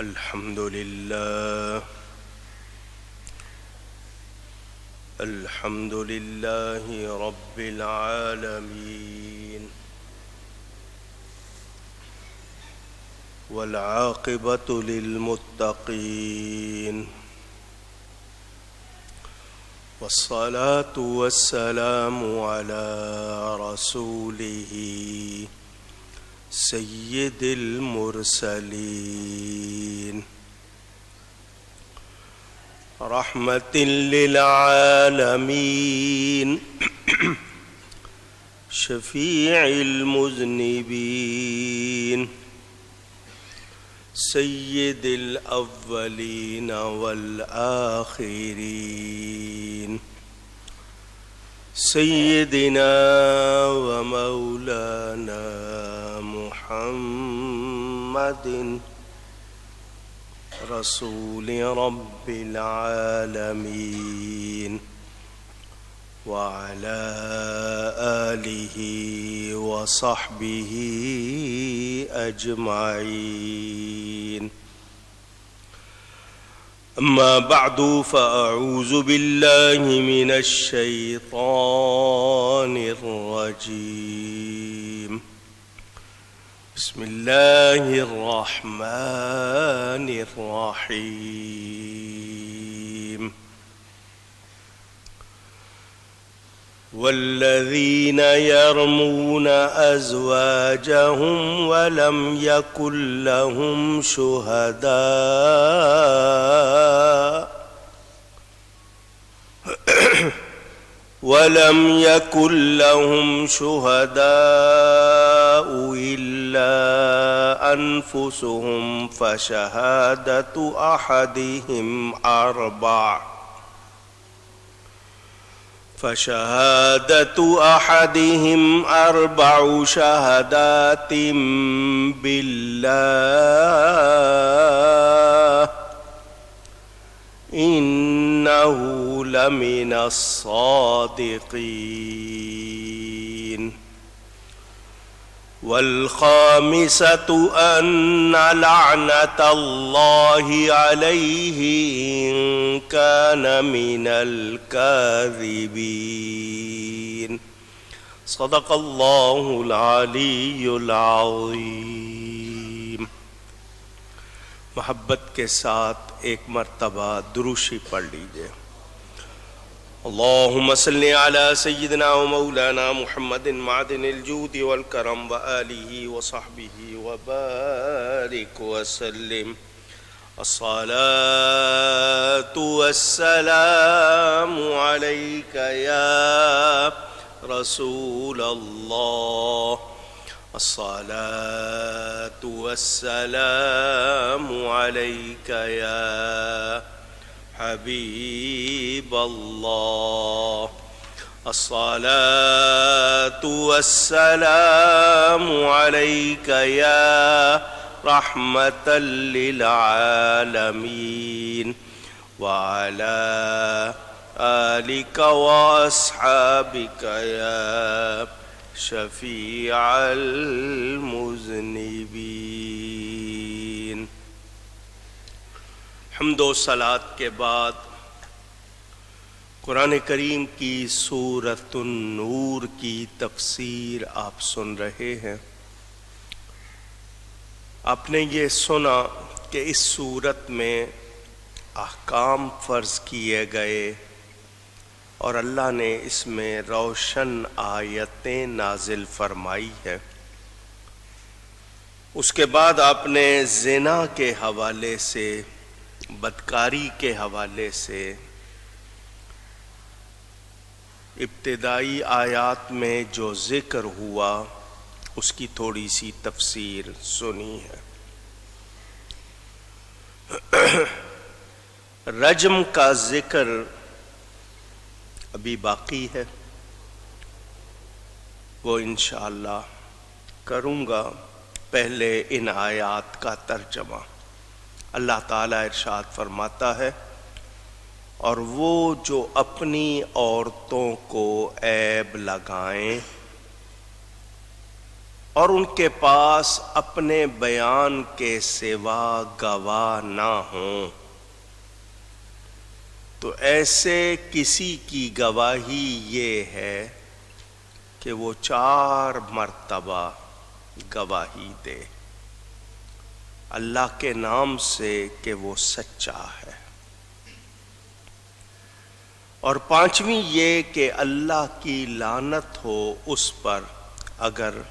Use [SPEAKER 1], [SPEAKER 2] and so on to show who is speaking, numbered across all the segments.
[SPEAKER 1] الحمد لله رب العالمين، والعاقبة للمتقين، والصلاة والسلام على رسوله سيد المرسلين، رحمة للعالمين، شفيع المذنبين، سيد الأولين والآخرين، سيدنا ومولانا محمد رسول رب العالمين، وعلى آله وصحبه أجمعين. أما بعد، فأعوذ بالله من الشيطان الرجيم. بسم الله الرحمن الرحيم. والذين يرمون أزواجهم ولم يكن لهم شهداء إلا أنفسهم فشهادة أحدهم أربع شهادات بالله إنه لمن الصادقين. والخامسة أن لعنة الله عليه إن كان من الكاذبين. صدق الله العلي العظيم. محبت کے ساتھ ایک مرتبہ درود پڑھ لیجئے. اللهم صل على سيدنا ومولانا محمد معدن الجود والكرم وآله وصحبه وبارك وسلم. الصلاة والسلام عليك يا رسول الله، الصلاة والسلام عليك يا حبيب الله، الصلاة والسلام عليك يا رحمة للعالمين، وعلى آلك وأصحابك يا شفيع المذنبين. حمد و صلات کے بعد قرآن کریم کی سورۃ النور کی تفسیر آپ سن رہے ہیں. آپ نے یہ سنا کہ اس سورت میں احکام فرض کیے گئے اور اللہ نے اس میں روشن آیتیں نازل فرمائی ہے. اس کے بعد آپ نے زنا کے حوالے سے، بدکاری کے حوالے سے ابتدائی آیات میں جو ذکر ہوا اس کی تھوڑی سی تفسیر سنی ہے. رجم کا ذکر ابھی باقی ہے، وہ انشاءاللہ کروں گا. پہلے ان آیات کا ترجمہ. اللہ تعالیٰ ارشاد فرماتا ہے، اور وہ جو اپنی عورتوں کو عیب لگائیں اور ان کے پاس اپنے بیان کے سوا گواہ نہ ہوں، تو ایسے کسی کی گواہی یہ ہے کہ وہ 4 مرتبہ گواہی دے اللہ کے نام سے کہ وہ سچا ہے، اور 5ویں یہ کہ اللہ کی لعنت ہو اس پر اگر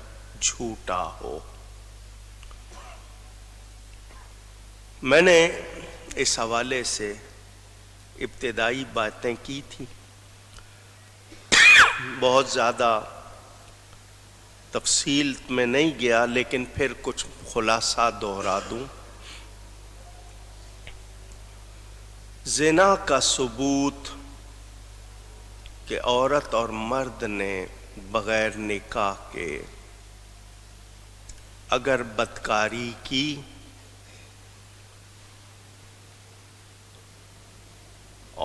[SPEAKER 1] جھوٹا ہو۔ میں نے اس حوالے سے ابتدائی باتیں کی تھیں، بہت زیادہ تفصیل میں نہیں گیا، لیکن پھر کچھ خلاصہ دہرا دوں۔ زنا کا ثبوت کہ عورت اور مرد نے بغیر نکاح کے اگر بدکاری کی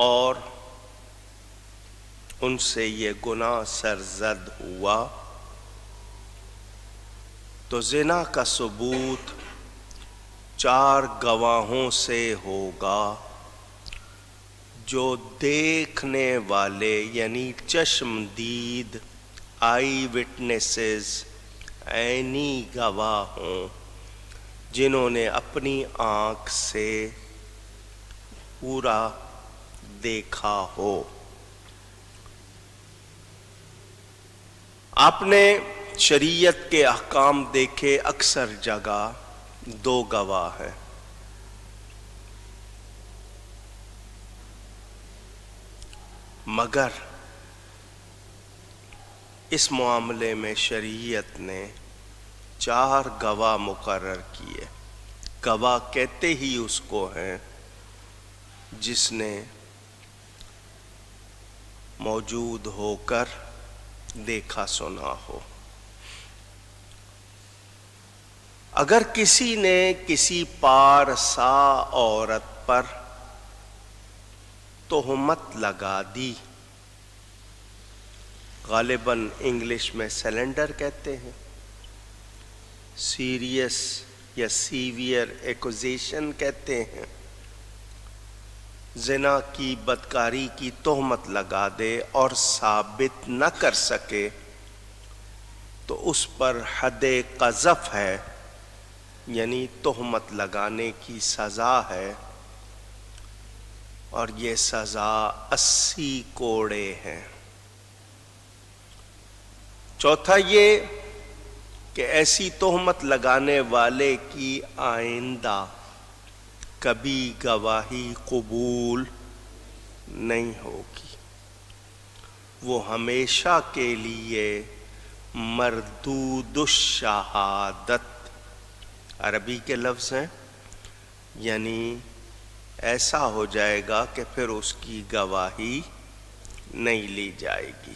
[SPEAKER 1] اور ان سے یہ گناہ سرزد ہوا، تو زنا کا ثبوت 4 گواہوں سے ہوگا جو دیکھنے والے یعنی چشمدید آئی وٹنسز، عینی گواہ ہوں، جنہوں نے اپنی آنکھ سے پورا دیکھا ہو۔ آپ نے شریعت کے احکام دیکھے، اکثر جگہ 2 گواہ ہیں، مگر اس معاملے میں شریعت نے 4 گواہ مقرر کیے۔ گواہ کہتے ہی اس کو ہیں جس نے موجود ہو کر دیکھا سنا ہو۔ اگر کسی نے کسی پارسا عورت پر تہمت لگا دی، غالباً انگلش میں سلنڈر کہتے ہیں، سیریس یا سیویئر ایکوزیشن کہتے ہیں، زنا کی بدکاری کی تہمت لگا دے اور ثابت نہ کر سکے، تو اس پر حد قذف ہے، یعنی تہمت لگانے کی سزا ہے، اور یہ سزا 80 کوڑے ہیں۔ چوتھا یہ کہ ایسی تہمت لگانے والے کی آئندہ کبھی گواہی قبول نہیں ہوگی، وہ ہمیشہ کے لیے مردود الشہادت، عربی کے لفظ ہیں، یعنی ایسا ہو جائے گا کہ پھر اس کی گواہی نہیں لی جائے گی۔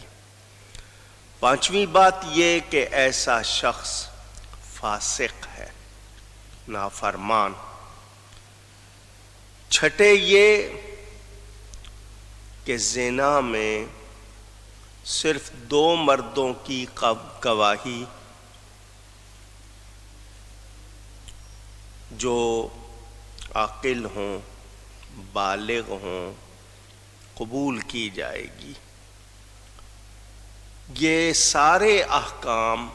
[SPEAKER 1] 5ویں بات یہ کہ ایسا شخص فاسق ہے، نافرمان۔ 6 یہ کہ زنا میں صرف 2 مردوں کی گواہی جو عاقل ہوں، بالغ ہوں، قبول کی جائے گی۔ یہ سارے احکام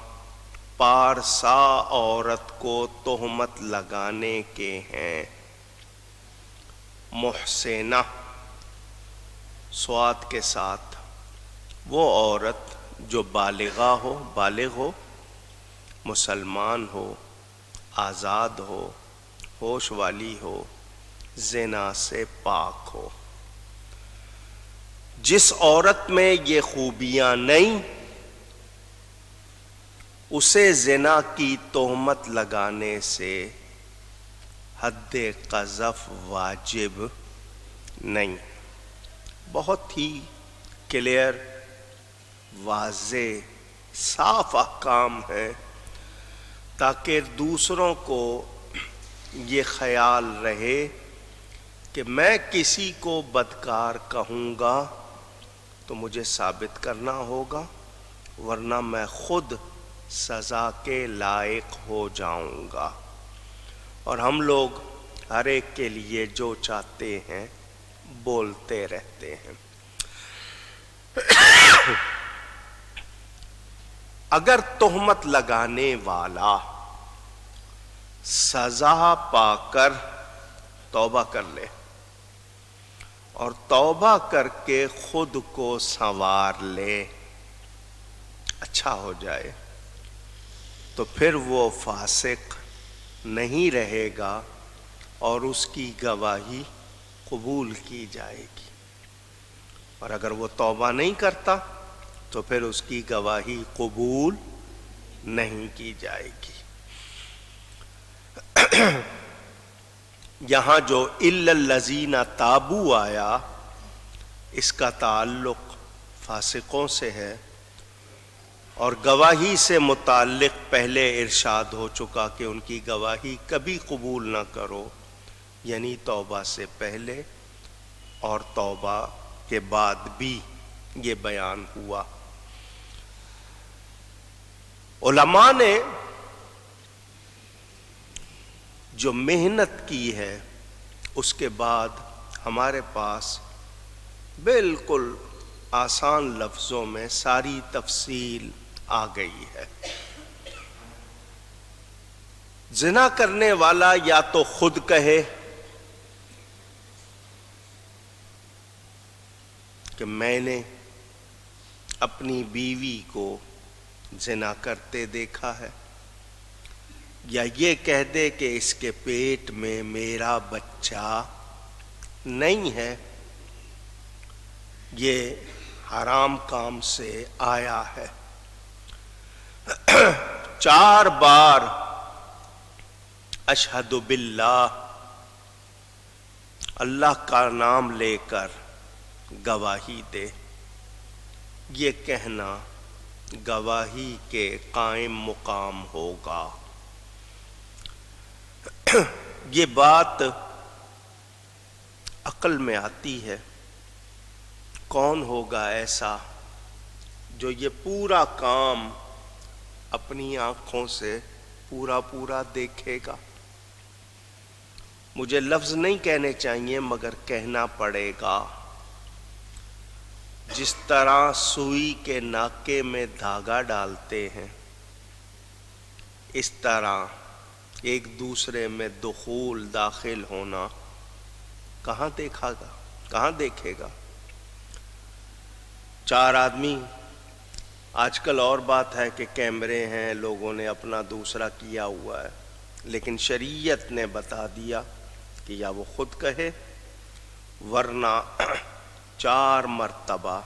[SPEAKER 1] پارسا عورت کو تہمت لگانے کے ہیں۔ محسنہ صاد کے ساتھ وہ عورت جو بالغ ہو، مسلمان ہو، آزاد ہو، ہوش والی ہو، زنا سے پاک ہو۔ جس عورت میں یہ خوبیاں نہیں، اسے زنا کی تہمت لگانے سے حد قذف واجب نہیں۔ بہت ہی کلیئر، واضح، صاف احکام ہے، تاکہ دوسروں کو یہ خیال رہے کہ میں کسی کو بدکار کہوں گا تو مجھے ثابت کرنا ہوگا، ورنہ میں خود سزا کے لائق ہو جاؤں گا۔ اور ہم لوگ ہر ایک کے لیے جو چاہتے ہیں بولتے رہتے ہیں۔ اگر تہمت لگانے والا سزا پا کر توبہ کر لے اور توبہ کر کے خود کو سنوار لے، اچھا ہو جائے، تو پھر وہ فاسق نہیں رہے گا اور اس کی گواہی قبول کی جائے گی۔ اور اگر وہ توبہ نہیں کرتا تو پھر اس کی گواہی قبول نہیں کی جائے گی۔ یہاں جو اِلَّا الَّذِينَ تَابُوا آیا، اس کا تعلق فاسقوں سے ہے، اور گواہی سے متعلق پہلے ارشاد ہو چکا کہ ان کی گواہی کبھی قبول نہ کرو، یعنی توبہ سے پہلے اور توبہ کے بعد بھی یہ بیان ہوا۔ علماء نے جو محنت کی ہے اس کے بعد ہمارے پاس بالکل آسان لفظوں میں ساری تفصیل آ گئی ہے۔ زنا کرنے والا یا تو خود کہے کہ میں نے اپنی بیوی کو زنا کرتے دیکھا ہے، یا یہ کہہ دے کہ اس کے پیٹ میں میرا بچہ نہیں ہے، یہ حرام کام سے آیا ہے۔ 4 بار اشہد باللہ، اللہ کا نام لے کر گواہی دے، یہ کہنا گواہی کے قائم مقام ہوگا۔ یہ بات عقل میں آتی ہے، کون ہوگا ایسا جو یہ پورا کام اپنی آنکھوں سے پورا دیکھے گا؟ مجھے لفظ نہیں کہنے چاہیے مگر کہنا پڑے گا۔ جس طرح سوئی کے ناکے میں دھاگا ڈالتے ہیں، اس طرح ایک دوسرے میں داخل ہونا کہاں دیکھے گا؟ 4 آدمی، آج کل اور بات ہے کہ کیمرے ہیں، لوگوں نے اپنا دوسرا کیا ہوا ہے، لیکن شریعت نے بتا دیا کہ یا وہ خود کہے، ورنہ 4 مرتبہ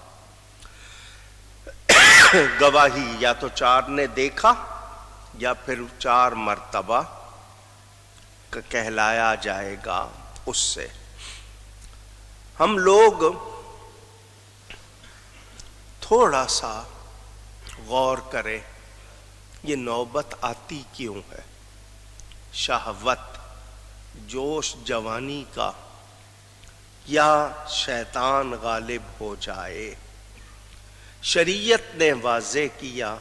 [SPEAKER 1] گواہی، یا تو 4 نے دیکھا یا پھر 4 مرتبہ کہلایا جائے گا اس سے۔ ہم لوگ تھوڑا سا غور کریں، یہ نوبت آتی کیوں ہے؟ شہوت، جوش جوانی کا، یا شیطان غالب ہو جائے؟ شریعت نے واضح کیا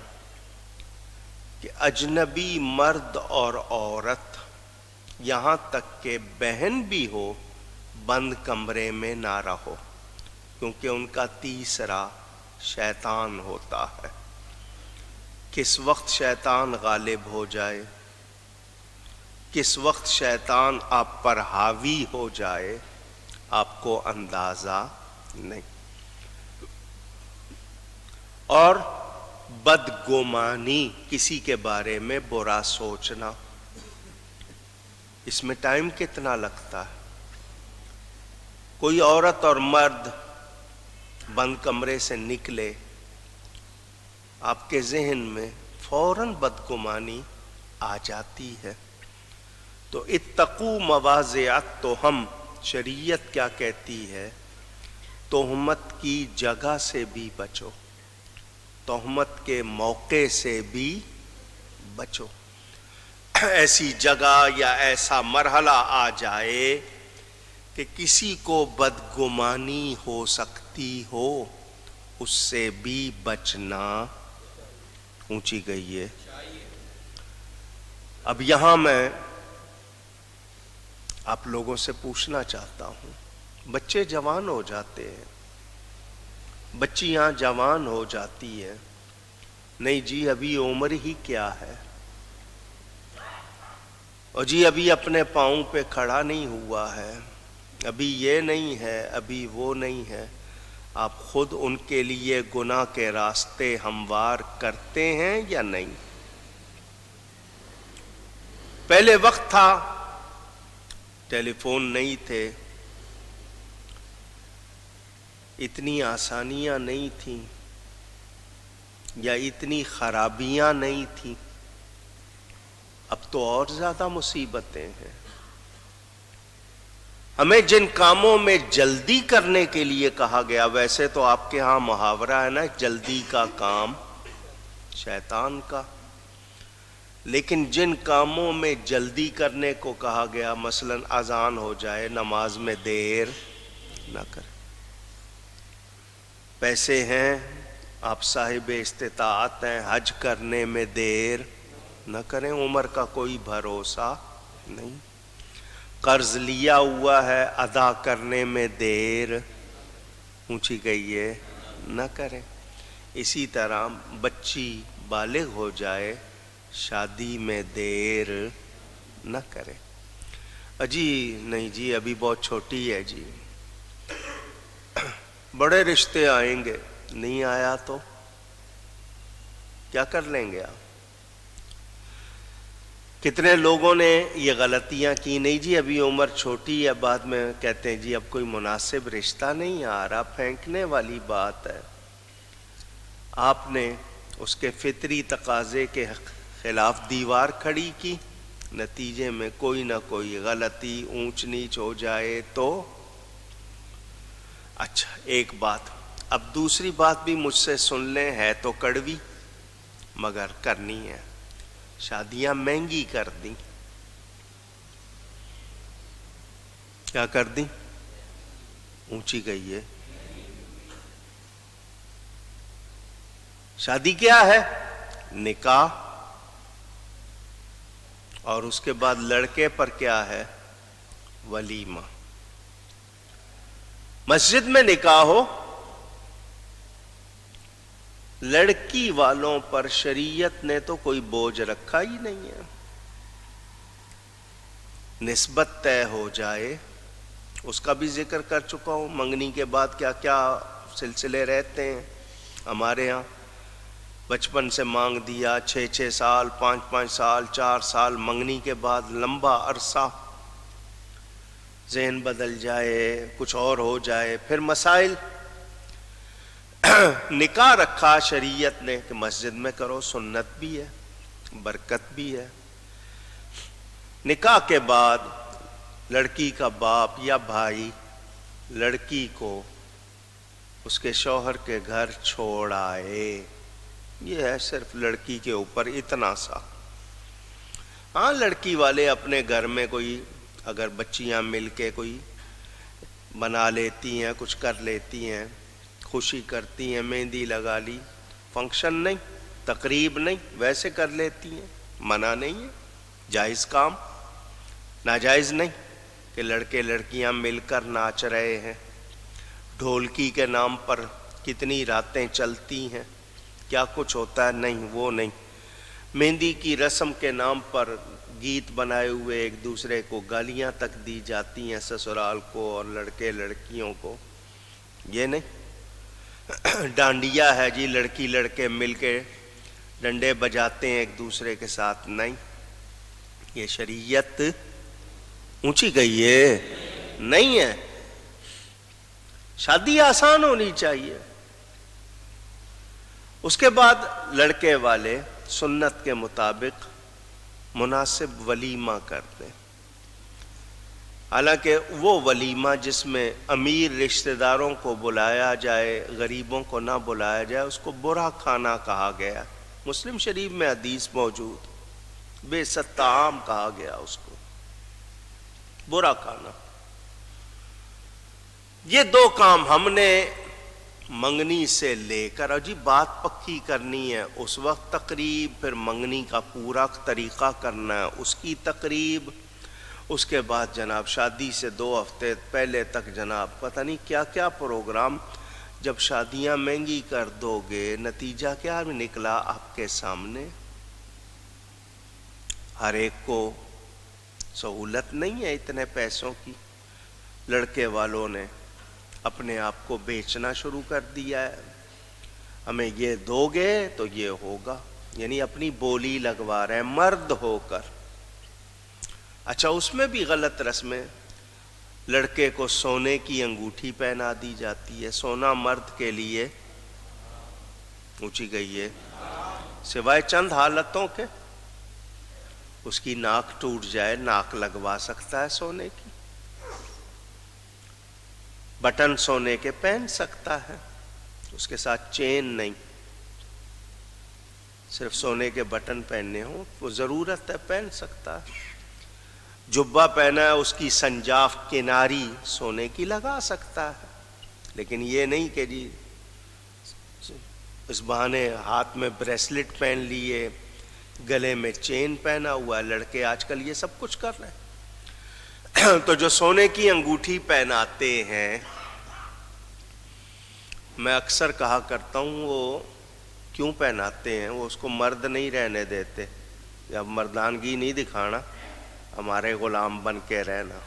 [SPEAKER 1] کہ اجنبی مرد اور عورت، یہاں تک کہ بہن بھی ہو، بند کمرے میں نہ رہو، کیونکہ ان کا تیسرا شیطان ہوتا ہے۔ کس وقت شیطان غالب ہو جائے، کس وقت شیطان آپ پر حاوی ہو جائے، آپ کو اندازہ نہیں۔ اور بدگمانی، کسی کے بارے میں برا سوچنا، اس میں ٹائم کتنا لگتا ہے؟ کوئی عورت اور مرد بند کمرے سے نکلے، آپ کے ذہن میں فوراً بدگمانی آ جاتی ہے۔ تو اتقوا مواضعۃ، تو ہم شریعت کیا کہتی ہے؟ تہمت کی جگہ سے بھی بچو، تہمت کے موقع سے بھی بچو۔ ایسی جگہ یا ایسا مرحلہ آ جائے کہ کسی کو بدگمانی ہو سکتی ہو، اس سے بھی بچنا، اونچی گئی ہے، اب یہاں میں آپ لوگوں سے پوچھنا چاہتا ہوں، بچے جوان ہو جاتے ہیں، بچیاں جوان ہو جاتی ہیں، نہیں جی ابھی عمر ہی کیا ہے، اور جی ابھی اپنے پاؤں پہ کھڑا نہیں ہوا ہے، ابھی یہ نہیں ہے، ابھی وہ نہیں ہے، آپ خود ان کے لیے گناہ کے راستے ہموار کرتے ہیں یا نہیں؟ پہلے وقت تھا، ٹیلی فون نہیں تھے، اتنی آسانیاں نہیں تھیں، یا اتنی خرابیاں نہیں تھیں، اب تو اور زیادہ مصیبتیں ہیں۔ ہمیں جن کاموں میں جلدی کرنے کے لیے کہا گیا، ویسے تو آپ کے ہاں محاورہ ہے نا، جلدی کا کام شیطان کا، لیکن جن کاموں میں جلدی کرنے کو کہا گیا، مثلا اذان ہو جائے، نماز میں دیر نہ کریں، پیسے ہیں، آپ صاحب استطاعت ہیں، حج کرنے میں دیر نہ کریں، عمر کا کوئی بھروسہ نہیں، قرض لیا ہوا ہے، ادا کرنے میں دیر اونچی گئی ہے نہ کریں، اسی طرح بچی بالغ ہو جائے، شادی میں دیر نہ کرے، اجی نہیں جی ابھی بہت چھوٹی ہے جی، بڑے رشتے آئیں گے، نہیں آیا تو کیا کر لیں گے آپ؟ کتنے لوگوں نے یہ غلطیاں کی، نہیں جی ابھی عمر چھوٹی ہے، بعد میں کہتے ہیں جی اب کوئی مناسب رشتہ نہیں آ رہا، پھینکنے والی بات ہے، آپ نے اس کے فطری تقاضے کے خلاف دیوار کھڑی کی، نتیجے میں کوئی نہ کوئی غلطی اونچ نیچ ہو جائے تو اچھا ایک بات، اب دوسری بات بھی مجھ سے سن لیں، ہے تو کڑوی مگر کرنی ہے، شادیاں مہنگی کر دیں، کیا کر دیں؟ اونچی گئی ہے، شادی کیا ہے؟ نکاح، اور اس کے بعد لڑکے پر کیا ہے؟ ولیمہ، مسجد میں نکاح ہو، لڑکی والوں پر شریعت نے تو کوئی بوجھ رکھا ہی نہیں ہے، نسبت طے ہو جائے، اس کا بھی ذکر کر چکا ہوں، منگنی کے بعد کیا کیا سلسلے رہتے ہیں ہمارے ہاں، بچپن سے مانگ دیا، 6 سال، 5 سال، 4 سال، منگنی کے بعد لمبا عرصہ، ذہن بدل جائے، کچھ اور ہو جائے، پھر مسائل، نکاح رکھا شریعت نے کہ مسجد میں کرو، سنت بھی ہے، برکت بھی ہے، نکاح کے بعد لڑکی کا باپ یا بھائی لڑکی کو اس کے شوہر کے گھر چھوڑ آئے، یہ ہے صرف لڑکی کے اوپر اتنا سا، ہاں لڑکی والے اپنے گھر میں کوئی اگر بچیاں مل کے کوئی بنا لیتی ہیں، کچھ کر لیتی ہیں، خوشی کرتی ہیں، مہندی لگا لی، فنکشن نہیں، تقریب نہیں، ویسے کر لیتی ہیں، منع نہیں ہے، جائز کام، ناجائز نہیں کہ لڑکے لڑکیاں مل کر ناچ رہے ہیں، ڈھولکی کے نام پر کتنی راتیں چلتی ہیں، کیا کچھ ہوتا ہے، نہیں وہ نہیں، مہندی کی رسم کے نام پر گیت بنائے ہوئے ایک دوسرے کو گالیاں تک دی جاتی ہیں سسرال کو اور لڑکے لڑکیوں کو، یہ نہیں، ڈانڈیا ہے جی لڑکی لڑکے مل کے ڈنڈے بجاتے ہیں ایک دوسرے کے ساتھ، نہیں، یہ شریعت اونچی گئی ہے نہیں ہے، شادی آسان ہونی چاہیے، اس کے بعد لڑکے والے سنت کے مطابق مناسب ولیمہ کرتے ہیں، حالانکہ وہ ولیمہ جس میں امیر رشتہ داروں کو بلایا جائے، غریبوں کو نہ بلایا جائے، اس کو برا کھانا کہا گیا، مسلم شریف میں حدیث موجود، بے ست طعام کہا گیا اس کو، برا کھانا، یہ دو کام ہم نے منگنی سے لے کر، اور جی بات پکی کرنی ہے اس وقت تقریب، پھر منگنی کا پورا طریقہ کرنا ہے اس کی تقریب، اس کے بعد جناب شادی سے 2 ہفتے پہلے تک جناب پتہ نہیں کیا کیا پروگرام. جب شادیاں مہنگی کر دو گے نتیجہ کیا نکلا آپ کے سامنے؟ ہر ایک کو سہولت نہیں ہے اتنے پیسوں کی. لڑکے والوں نے اپنے آپ کو بیچنا شروع کر دیا ہے، ہمیں یہ دو گے تو یہ ہوگا، یعنی اپنی بولی لگوا رہے ہیں مرد ہو کر. اچھا اس میں بھی غلط رسمیں، لڑکے کو سونے کی انگوٹھی پہنا دی جاتی ہے. سونا مرد کے لیے اونچی گئی ہے سوائے چند حالتوں کے. اس کی ناک ٹوٹ جائے ناک لگوا سکتا ہے سونے کی، بٹن سونے کے پہن سکتا ہے، اس کے ساتھ چین نہیں، صرف سونے کے بٹن پہننے ہوں وہ ضرورت ہے پہن سکتا ہے. جبہ پہنا ہے اس کی سنجاف کناری سونے کی لگا سکتا ہے، لیکن یہ نہیں کہ جی اس بہانے ہاتھ میں بریسلٹ پہن لیے، گلے میں چین پہنا ہوا ہے. لڑکے آج کل یہ سب کچھ کر رہے ہیں. تو جو سونے کی انگوٹھی پہناتے ہیں، میں اکثر کہا کرتا ہوں وہ کیوں پہناتے ہیں؟ وہ اس کو مرد نہیں رہنے دیتے، جب مردانگی نہیں دکھانا ہمارے غلام بن کے رہنا.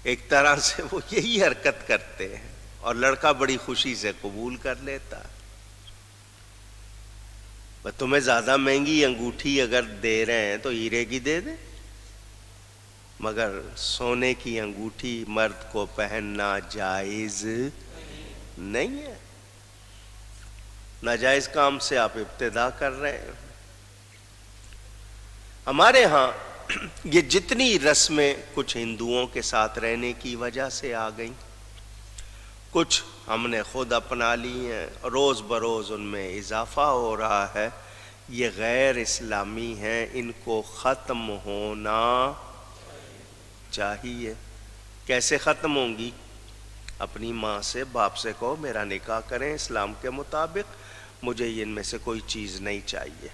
[SPEAKER 1] ایک طرح سے وہ یہی حرکت کرتے ہیں اور لڑکا بڑی خوشی سے قبول کر لیتا ہے. تمہیں زیادہ مہنگی انگوٹھی اگر دے رہے ہیں تو ہیرے کی دے دیں، مگر سونے کی انگوٹھی مرد کو پہننا جائز نہیں ہے. ناجائز کام سے آپ ابتدا کر رہے ہیں. ہمارے ہاں یہ جتنی رسمیں کچھ ہندوؤں کے ساتھ رہنے کی وجہ سے آ گئیں، کچھ ہم نے خود اپنا لی ہیں، روز بروز ان میں اضافہ ہو رہا ہے. یہ غیر اسلامی ہیں، ان کو ختم ہونا چاہیے. کیسے ختم ہوں گی؟ اپنی ماں سے باپ سے کہو میرا نکاح کریں اسلام کے مطابق، مجھے ان میں سے کوئی چیز نہیں چاہیے.